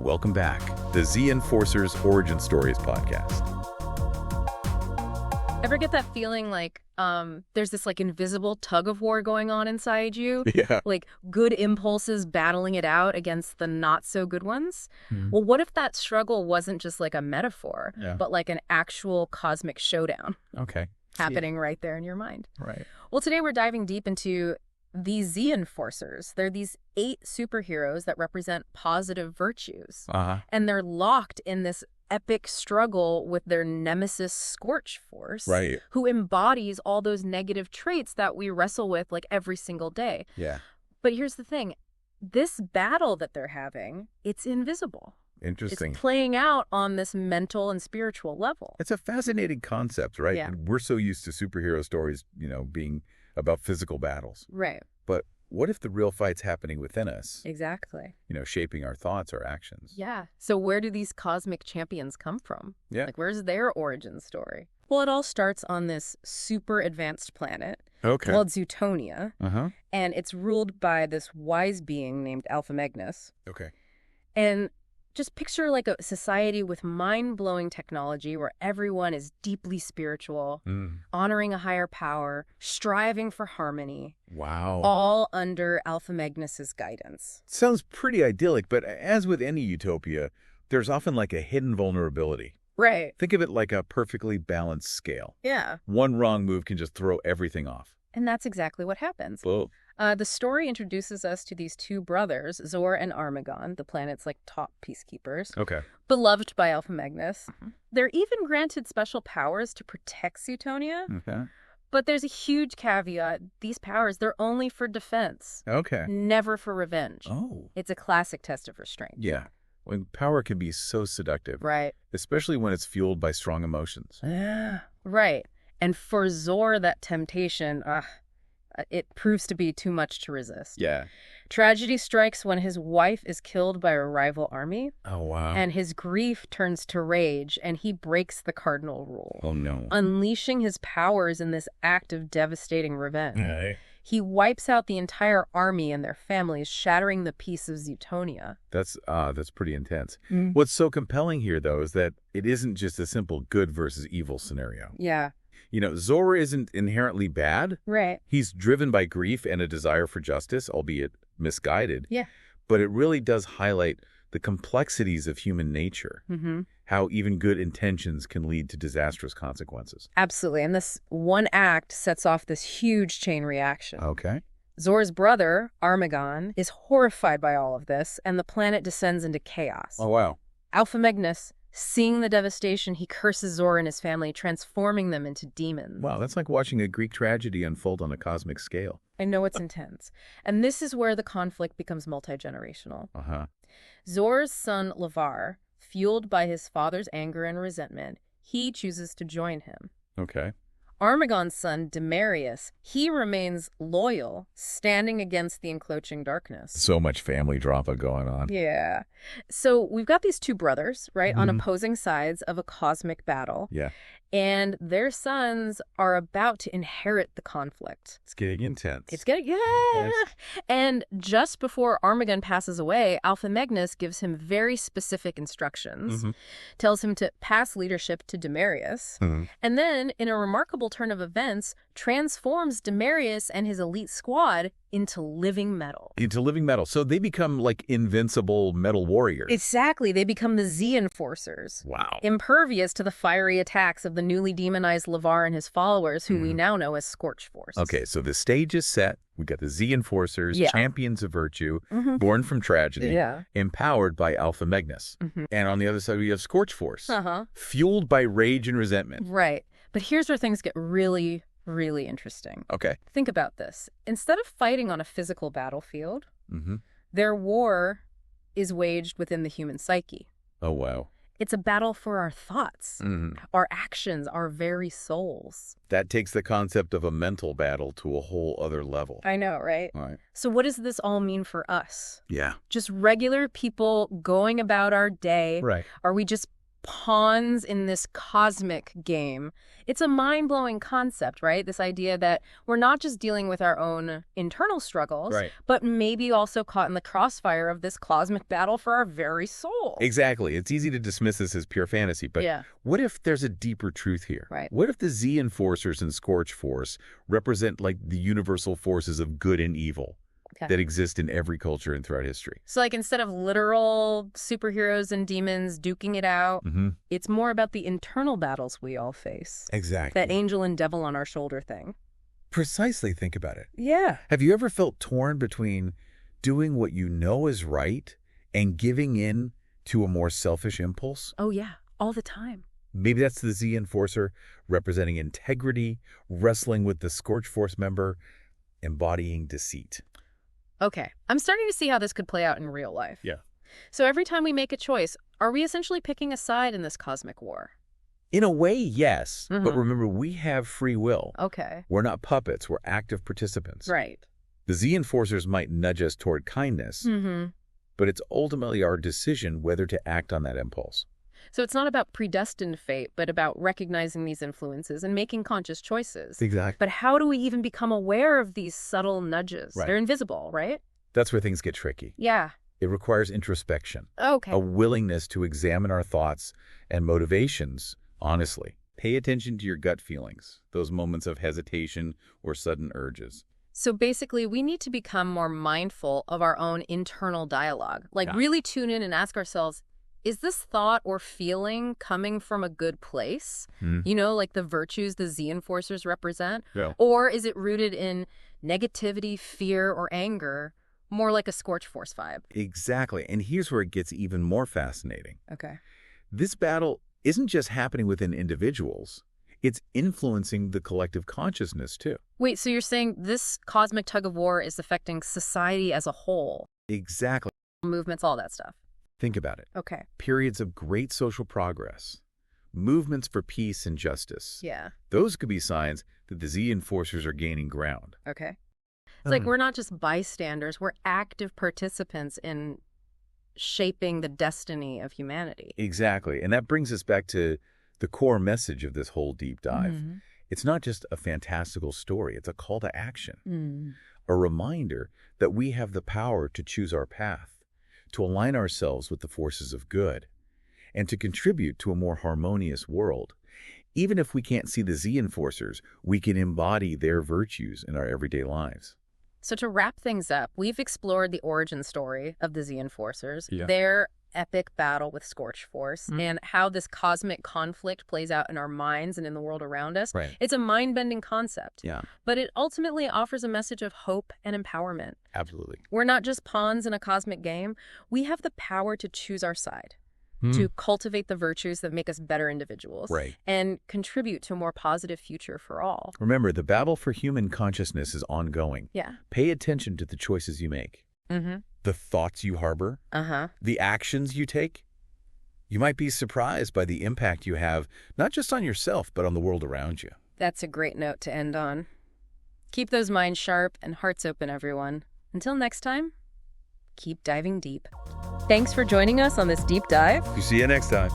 Welcome back, the Z Enforcers Origin Stories podcast. Ever get that feeling like there's this like invisible tug of war going on inside you? Yeah. Like good impulses battling it out against the not so good ones? Well, what if that struggle wasn't just like a metaphor, but like an actual cosmic showdown Okay. happening right there in your mind? Right. Well, today we're diving deep into these Z Enforcers. They're these 8 superheroes that represent positive virtues. And they're locked in this epic struggle with their nemesis Scorch Force, Right. who embodies all those negative traits that we wrestle with like every single day. Yeah. But here's the thing. This battle that they're having, it's invisible. Interesting. It's playing out on this mental and spiritual level. It's a fascinating concept, right? Yeah. And we're so used to superhero stories, being about physical battles. Right. But what if the real fight's happening within us? Exactly. Shaping our thoughts, our actions. Yeah. So where do these cosmic champions come from? Yeah. Like, where's their origin story? Well, it all starts on this super advanced planet Okay. called Zootonia, Uh-huh. and it's ruled by this wise being named Alphamegnus. Okay. And just picture like a society with mind-blowing technology where everyone is deeply spiritual, honoring a higher power, striving for harmony, Wow. all under Alphamegnus's guidance. Sounds pretty idyllic, but as with any utopia, there's often like a hidden vulnerability. Right. Think of it like a perfectly balanced scale. Yeah. One wrong move can just throw everything off. And that's exactly what happens. Whoa. The story introduces us to these 2 brothers, Zor and Armegon, the planet's like top peacekeepers, Okay. beloved by Alphamegnus. They're even granted special powers to protect Zootonia, Okay. but there's a huge caveat. These powers, they're only for defense, Okay. never for revenge. Oh. It's a classic test of restraint. Yeah. When power can be so seductive, Right. especially when it's fueled by strong emotions. Yeah. Right. And for Zor, that temptation, it proves to be too much to resist. Yeah. Tragedy strikes when his wife is killed by a rival army, Oh, wow. and his grief turns to rage, and he breaks the cardinal rule, Oh, no. unleashing his powers in this act of devastating revenge. Hey. He wipes out the entire army and their families, shattering the peace of Zootonia. That's pretty intense. What's so compelling here, though, is that it isn't just a simple good versus evil scenario. Yeah. Zor isn't inherently bad. Right. He's driven by grief and a desire for justice, albeit misguided. Yeah. But it really does highlight the complexities of human nature, how even good intentions can lead to disastrous consequences. Absolutely. And this one act sets off this huge chain reaction. Okay. Zor's brother, Armegon, is horrified by all of this, and the planet descends into chaos. Oh, wow. Alphamegnus, seeing the devastation, he curses Zor and his family, transforming them into demons. Wow, that's like watching a Greek tragedy unfold on a cosmic scale. I know it's intense. And this is where the conflict becomes multi-generational. Uh-huh. Zor's son, Lavar, fueled by his father's anger and resentment, he chooses to join him. Okay. Armegon's son, Demarius, he remains loyal, standing against the encroaching darkness. So much family drama going on. Yeah. So we've got these 2 brothers, right, on opposing sides of a cosmic battle. Yeah. And their sons are about to inherit the conflict. It's getting intense. It's getting, yeah. And just before Armegon passes away, Alphamegnus gives him very specific instructions, tells him to pass leadership to Demarius, and then, in a remarkable turn of events, transforms Demarius and his elite squad into living metal. Into living metal. So they become like invincible metal warriors. Exactly. They become the Z Enforcers. Wow. Impervious to the fiery attacks of the newly demonized Lavar and his followers, who we now know as Scorch Force. Okay, so the stage is set. We got the Z Enforcers, Yeah. champions of virtue, born from tragedy, empowered by Alphamegnus. And on the other side, we have Scorch Force, fueled by rage and resentment. Right. But here's where things get really, really interesting. Okay. Think about this. Instead of fighting on a physical battlefield, their war is waged within the human psyche. Oh, wow. It's a battle for our thoughts, our actions, our very souls. That takes the concept of a mental battle to a whole other level. I know, right? All right. So what does this all mean for us? Yeah. Just regular people going about our day? Right. Are we just pawns in this cosmic game. It's a mind-blowing concept, right? This idea that we're not just dealing with our own internal struggles, but maybe also caught in the crossfire of this cosmic battle for our very soul. Exactly. It's easy to dismiss this as pure fantasy, but what if there's a deeper truth here? What if the Z Enforcers and Scorch Force represent like the universal forces of good and evil that exist in every culture and throughout history? So like instead of literal superheroes and demons duking it out, it's more about the internal battles we all face. Exactly. That angel and devil on our shoulder thing. Precisely. Think about it. Yeah. Have you ever felt torn between doing what you know is right and giving in to a more selfish impulse? Oh, yeah. All the time. Maybe that's the Z Enforcer representing integrity, wrestling with the Scorch Force member, embodying deceit. Okay, I'm starting to see how this could play out in real life. Yeah. So every time we make a choice, are we essentially picking a side in this cosmic war? In a way, yes. But remember, we have free will. Okay. We're not puppets. We're active participants. Right. The Z Enforcers might nudge us toward kindness, but it's ultimately our decision whether to act on that impulse. So it's not about predestined fate, but about recognizing these influences and making conscious choices. Exactly. But how do we even become aware of these subtle nudges? They're invisible, right? That's where things get tricky. Yeah. It requires introspection. Okay. A willingness to examine our thoughts and motivations honestly. Pay attention to your gut feelings, those moments of hesitation or sudden urges. So basically, we need to become more mindful of our own internal dialogue. Like really tune in and ask ourselves, is this thought or feeling coming from a good place? You know, like the virtues the Z Enforcers represent? Yeah. Or is it rooted in negativity, fear, or anger, more like a Scorch Force vibe? Exactly. And here's where it gets even more fascinating. Okay. This battle isn't just happening within individuals. It's influencing the collective consciousness, too. Wait, so you're saying this cosmic tug of war is affecting society as a whole? Exactly. Movements, all that stuff. Think about it. Okay. Periods of great social progress, movements for peace and justice. Yeah. Those could be signs that the Z Enforcers are gaining ground. Okay. It's like we're not just bystanders, we're active participants in shaping the destiny of humanity. Exactly. And that brings us back to the core message of this whole deep dive. It's not just a fantastical story. It's a call to action. A reminder that we have the power to choose our path, to align ourselves with the forces of good, and to contribute to a more harmonious world. Even if we can't see the Z Enforcers, we can embody their virtues in our everyday lives. So to wrap things up, we've explored the origin story of the Z Enforcers, Yeah. their epic battle with Scorch Force, and how this cosmic conflict plays out in our minds and in the world around us. Right. It's a mind-bending concept, Yeah, but it ultimately offers a message of hope and empowerment. absolutely. We're not just pawns in a cosmic game. We have the power to choose our side, to cultivate the virtues that make us better individuals, Right. and contribute to a more positive future for all. Remember, the battle for human consciousness is ongoing. Yeah. Pay attention to the choices you make, the thoughts you harbor, the actions you take. You might be surprised by the impact you have, not just on yourself, but on the world around you. That's a great note to end on. Keep those minds sharp and hearts open, everyone. Until next time, keep diving deep. Thanks for joining us on this deep dive. See you next time.